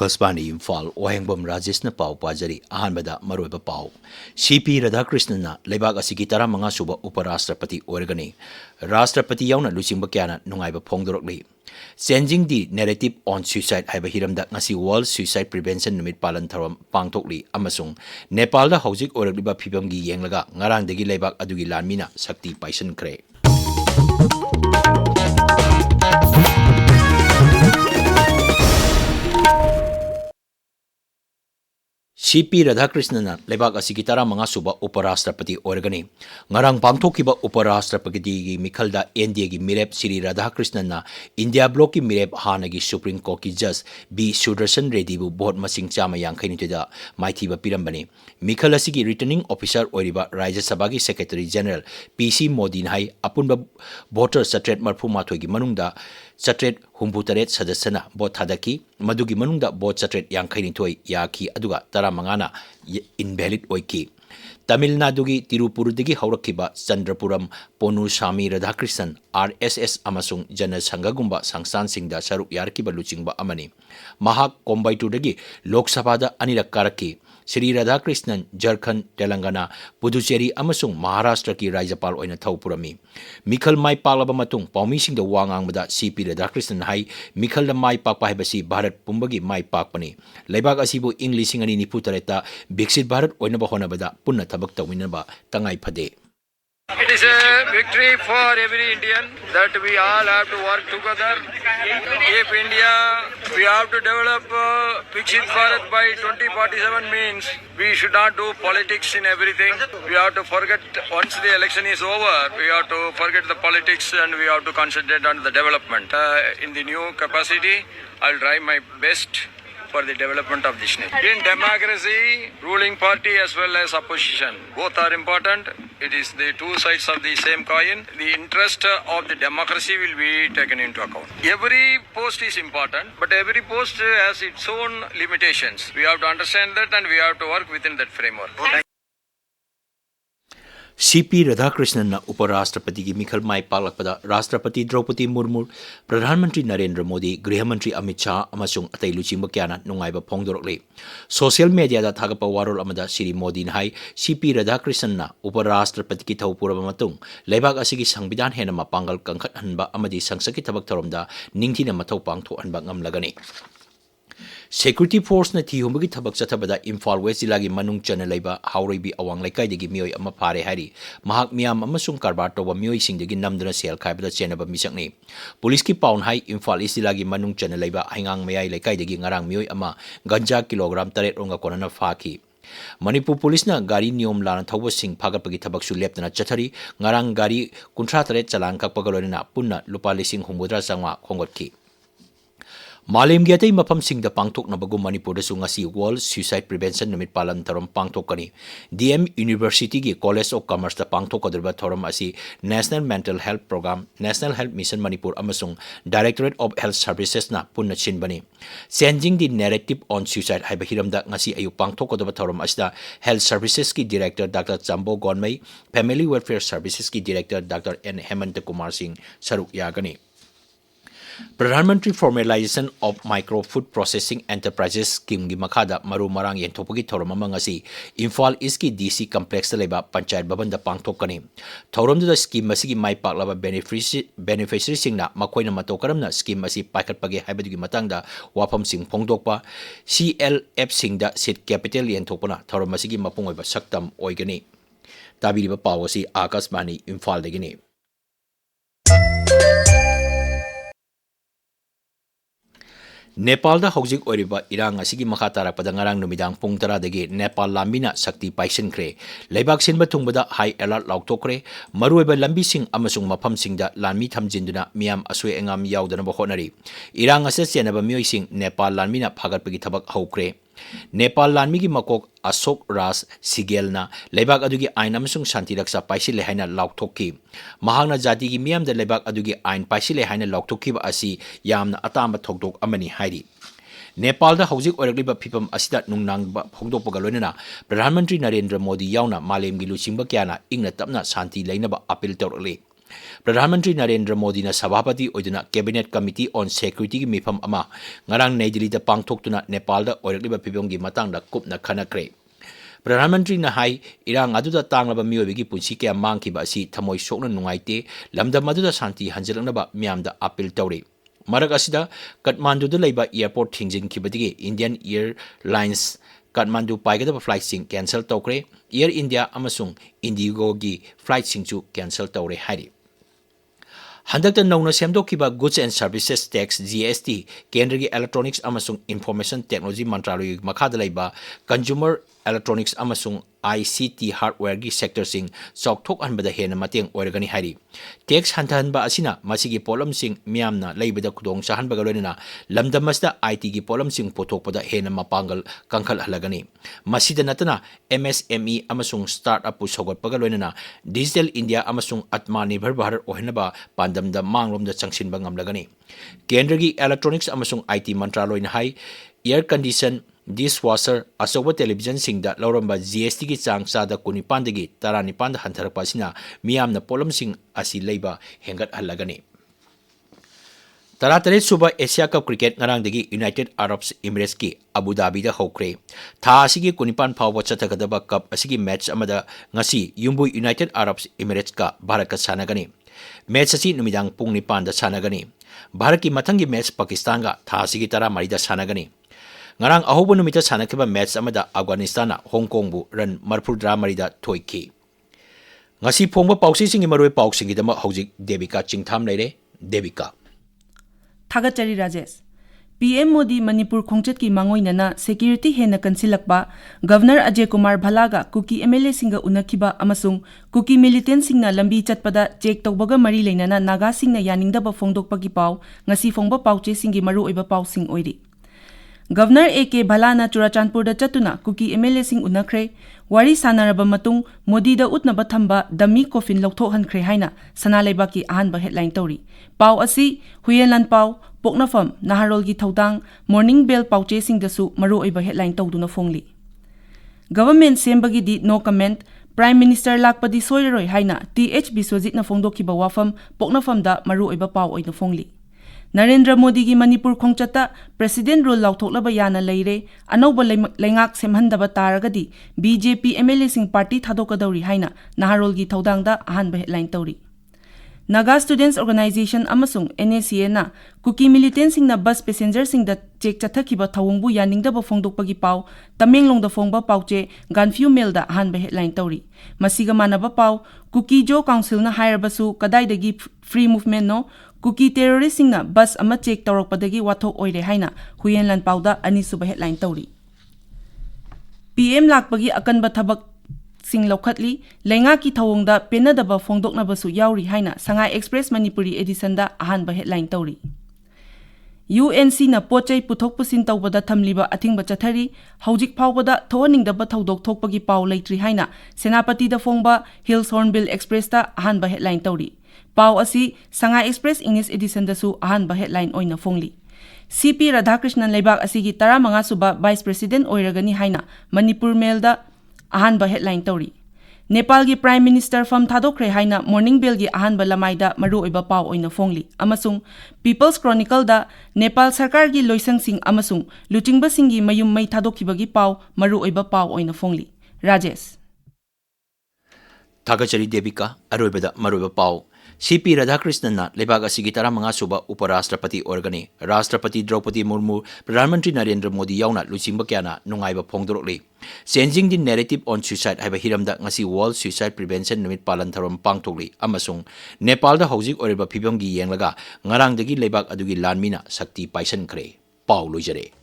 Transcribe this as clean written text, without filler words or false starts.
Akashvani Imphal Wahengbam Rajesh na pau pajari ahanbada maroiba pau CP Radhakrishnan na lebak asigi 15 suba uparashtrapati oirgani Rashtrapati yauna luchingba kyana nungaiba phongdorokli changing the narrative on suicide haiba hiramda ngasi World Suicide Prevention Numit palan tharam pangthokli amasung Nepal da hojik oirliba phibamgi yenglaga ngarangdagi lebak adugi lanmina sakti paisan kre CP Radhakrishnan lebak asigi 15 suba uparashtrapati oirgani ngarang pangthokiba uparashtrapati gi mikhalda India gi mirep Sri Radhakrishnan na India block ki mirep hanagi Supreme Court ki judge B Sudarshan Reddy bu vote masing chama yangkhaini da maithiba pirambani mikhal asigi returning officer oiriba Rajya Sabha gi Secretary General PC Modi hai apunba voter satret marphu mathoi gi manungda satret humbutaret sadasana vote thadaki madugi manungda vote satret yangkhaini thoi yaki aduga mangana invalid oiki Tamil Nadu gi Tirupurudagi haurakiba Chandrapuram Ponu Sami Radhakrishnan RSS amasung Jana Sangha gumba sangsan singda saruk yarkiba luchingba amani mahak Kombaitu dagi Lok Sabha da anirak karaki Sri Radhakrishnan Jharkhand Telangana Puducherry amasung Maharashtra ki Rajyapal oina thawpurami mikhal mai palaba matung paumi singda wangang bada CP Radhakrishnan hai mikhal da mai pakpa haibasi Bharat pumbagi mai pakpani leibak asibu English singani niputareta Bixit Bharat oina ba hona bada punna tabak tawinaba tangai phade. It is a victory for every Indian that we all have to work together. If India, we have to develop Viksit Bharat by 2047 means we should not do politics in everything. We have to forget, once the election is over, we have to forget the politics and we have to concentrate on the development. In the new capacity, I'll try my best for the development of this nation. In democracy, ruling party as well as opposition, both are important. It is the two sides of the same coin. The interest of the democracy will be taken into account. Every post is important, but every post has its own limitations. We have to understand that and we have to work within that framework. CP Radhakrishnan na uparashtrapati gi mikhal mai palakpada Rashtrapati Draupadi Murmu Pradhan Mantri Narendra Modi Griha Mantri Amit Shah amasung atai luchingba kyana nungaiba phongdorokle social media da thagapa warol amada Sri Modi hai CP Radhakrishnan na uparashtrapati ki thawpuraba matung leibak asigi sangbidan hena mapangal kangkhat hanba amadi sangsaki thabak tharomda ningthina mathau pangtho hanba ngamlagani Security Force na thihumbi thabak chathabada Imphal West Jilagi manung chana leiba hauribi awang laikai degi mioi ama phare hari mahak miyam amasung karbar toba mioi singdegi namduna sel khaibada chenaba misakni police ki paun hai Imphal East Jilagi manung chana leiba aingang mayai laikai degi ngarang mioi ama ganja kilogram 3 onga konana phaki Manipur police na gari niyom lana thawba sing phagapagi thabak su leptana chathari ngarang gari 53 chalang kakpagalorina punna lupa lising humudra sangwa khongotki Malim giatay mapam singda pangtok na bago Manipur da ngasi World Suicide Prevention Numit palan tarom pangtok kani DM University gi College of Commerce da pangtok kadurba thoram asi National Mental Health Program National Health Mission Manipur amasung Directorate of Health Services na punna chinbani changing the narrative on suicide haiba hiramda ngasi ayu pangtok kadurba thoram asda Health Services ki Director Dr. Chambo Gonmai Family Welfare Services ki Director Dr. N Hemant Kumar Singh saruk yagani Pradhan Mantri Formalization of Micro Food Processing Enterprises Scheme gi makhada maru marang yenthopagi thoram ama ngasi Imphal East ki DC Complex da leba Panchayat Bhavan da pangthokani thoram da scheme asigi mai paklaba beneficiary singna makoina mato karamna scheme asi paikhatpagi haibadigi matangda wafam sing phongdokpa CLF singda seed capital yenthopana thoram asigi mapungoiba saktam oigani tabiriba pawasi Akashvani Imphal degini Nepal da hojik oiriba irang asigi makha tarakpada ngarang numidang pung 10 dagi Nepal lambina sakti paisan kre leibak sinba thungbada high alert lauktokre maruiba lambi sing amasung mafam singda lanmi thamjinduna miyam asoi engam yaudana ba honari irang ase chenaba mioi sing Nepal lanmina phagatpagi thabak haukre Nepal lanmi gi makok Asok Ras Sigelna leibak adugi ain amasung shanti raksa paisile haina lauktokki mahangna jati gi miyam da leibak adugi ain paisile haina lauktokki ba asi yamna atamba thokdok amani hairi Nepal da hojik oirakliba phipam asida nungnang ba phongdokpaga loinana Pradhan Mantri Narendra Modi yauna malem gi luchingba kyana ingna tapna shanti leinaba appeal tawrali Pradhan Mantri Narendra Modi na Sabhapati oiduna Cabinet Committee on Security gi mifam ama ngarang Nai Delhi da pangthoktuna Nepal da oirakliba phibomgi matangda kupna khanakre. Pradhan Mantri na hai irang aduda tanglaba miyoibigi punsi kya mangkiba asi thamoi sokna nungaite lamdam aduda santi hanjalaknaba miyamda appeal tawre. Marak asida Kathmandu da laiba airport thingjinkhibadigi Indian Airlines Kathmandu paigadaba flight sing cancel tawkre. Air India amasung Indigo gi flight singchu cancel tawre hari. Handakta nauna semdokkiba Goods and Services Tax GST Kendra Electronics amasung Information Technology Mantraloy makhada laiba Consumer Electronics amasung ICT hardware gi sector sing chokthok anbada hena mateng oirgani hari. Tax hantahanba asina masigi polam sing miyamna laibada khudong sahanbaga loinana lamdamasda IT gi polam sing pothokpada hena mapangal kangkhal halagani. Masida natana MSME amasung startup pu sogatpaga loinana Digital India amasung Atmanirbhar Bharat ohenaba pandamda manglomda changsinba ngamlagani. Kendra gi Electronics amasung IT Mantraloy na hai air condition dishwasher asoba television singda lauramba GST gi chang sada kunipandagi taranipanda hantarakpa sina miyamna polam sing asi leiba hengat halagani. Taratare suba Asia Cup Cricket ngarangdagi United Arab Emirates ki Abu Dhabi da hokre. Tha asigi kunipan phawba chathagadaba cup asigi match amada ngasi Yumbu United Arab Emirates ka Bharat ka sanagani. Match asi numidang pung nipan da sanagani. Bharat ki mathangi match Pakistan ga tha asigi tara mari da sanagani. Ngarang ahobo numita sanakiba match amada Afghanistan na Hong Kong bu run marpurdra marida thoiki. Ngasi phongba pausi singi maroi pausingi dama hojik Devika Chingtham leire Devika. Thagachari Rajesh. PM Modi Manipur Khongchet ki mangoinana security hena kansilakba Governor Ajay Kumar Bhalaga Kuki MLA singa unakiba amasung Kuki militant singna lambi chatpada check tawbaga mari leinana Naga singna yaningdaba phongdokpagi paw ngasi phongba pauche singi maru oiba pausing oiri. Governor A.K. Bhalana Churachandpur da chatuna Kuki MLA sing unakre wari sanaraba matung Modi da utnaba thamba dami coffin lauthokhankre haina sanalaibaki ahanba headline tawri. Paw asi Huyenlan Paw Poknafam Naharol gi Thaudang Morning Bell pauche sing dasu maru oiba headline tawduna phongli. Government sembagi di no comment Prime Minister lakpadi soiroi haina TH Biswajit na phongdokkiba wafam Poknafam da maru oiba paw oina phongli. Narendra Modi gi Manipur Khongchata President rule lauthoklaba yana leire anauba lengak semhandaba taragadi BJP MLA sing party thadokadauri haina Naharol gi Thaudangda ahanba headline tawri. Naga Students Organization amasung NACA na Kuki militant sing na bus passenger sing da check chathakiba thawungbu yaningdaba phongdokpagi paw Tamenglongda phongba pauche Ganfew Mail da ahanba headline tawri. Masiga manaba paw Kuki Jo Council na hirabasu kadaidagi free movement no Kuki terrorist sing na bus ama check tawrakpadagi wathok oire haina Huyenlan Pawda anisuba headline tawri. PM lakpagi akanba thabak sing lokhatli lenga ki thawongda penadaba phongdoknabasu yauri haina Sangai Express Manipuri edition da ahanba headline tawri. UNC na pochai puthok pusin tawbada thamliba athingba chathari hojik phawbada thoaningdaba thodok thokpagi paw leitri haina Senapati da phongba Hills Hornbill Express da ahanba headline tawri. Paw asi Sangai Express English edition dasu ahanba headline oina phongli. CP Radhakrishnan Leibak asigi 15 suba Vice President oiragani haina Manipur Mail da ahanba headline tawri. Nepal gi Prime Minister fam thadokre haina Morning Bell gi ahanba lamaida maru oiba paw oina phongli. Amasung People's Chronicle da Nepal Sarkar gi loisang sing amasung luchingba singi mayum mai thadokibagi paw maru oiba paw oina phongli. Rajesh. Thagachari Devika aroibada maruiba paw CP Radhakrishnan na lebag asigi 15 suba Uparashtrapati organi Rashtrapati Draupadi Murmu Pradhan Mantri Narendra Modi yauna luchingba kyana nungaiba phongdorokli. Changing the narrative on suicide haiba hiramda ngasi World Suicide Prevention Numit palan tharom pangthokli amasung Nepal da hojik oriba phibamgi yenglaga ngarangdagi lebag adugi lanmina sakti paisan khre paw loijare.